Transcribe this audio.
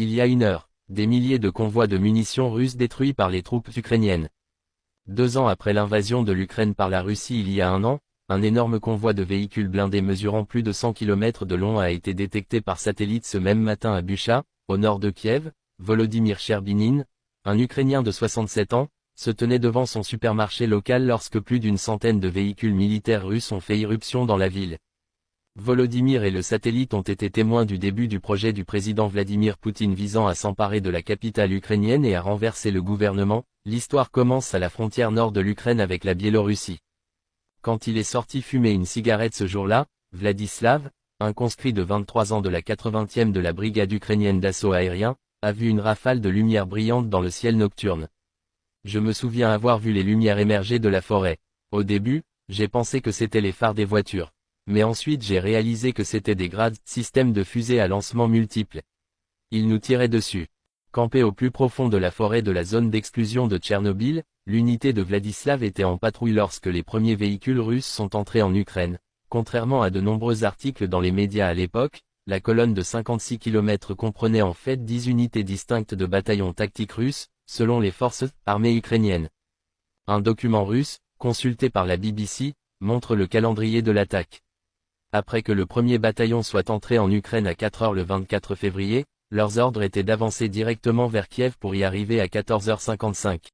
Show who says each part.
Speaker 1: Il y a 1 heure, des milliers de convois de munitions russes détruits par les troupes ukrainiennes. 2 ans après l'invasion de l'Ukraine par la Russie il y a 1 an, un énorme convoi de véhicules blindés mesurant plus de 100 km de long a été détecté par satellite ce même matin à Bucha, au nord de Kiev. Volodymyr Sherbinin, un Ukrainien de 67 ans, se tenait devant son supermarché local lorsque plus d'une centaine de véhicules militaires russes ont fait irruption dans la ville. Volodymyr et le satellite ont été témoins du début du projet du président Vladimir Poutine visant à s'emparer de la capitale ukrainienne et à renverser le gouvernement. L'histoire commence à la frontière nord de l'Ukraine avec la Biélorussie. Quand il est sorti fumer une cigarette ce jour-là, Vladislav, un conscrit de 23 ans de la 80e de la brigade ukrainienne d'assaut aérien, a vu une rafale de lumière brillante dans le ciel nocturne. Je me souviens avoir vu les lumières émerger de la forêt. Au début, j'ai pensé que c'était les phares des voitures. Mais ensuite j'ai réalisé que c'était des Grad, système de fusées à lancement multiples. Ils nous tiraient dessus. Campé au plus profond de la forêt de la zone d'exclusion de Tchernobyl, l'unité de Vladislav était en patrouille lorsque les premiers véhicules russes sont entrés en Ukraine. Contrairement à de nombreux articles dans les médias à l'époque, la colonne de 56 km comprenait en fait 10 unités distinctes de bataillons tactiques russes, selon les forces armées ukrainiennes. Un document russe, consulté par la BBC, montre le calendrier de l'attaque. Après que le premier bataillon soit entré en Ukraine à 4 heures le 24 février, leurs ordres étaient d'avancer directement vers Kiev pour y arriver à 14h55.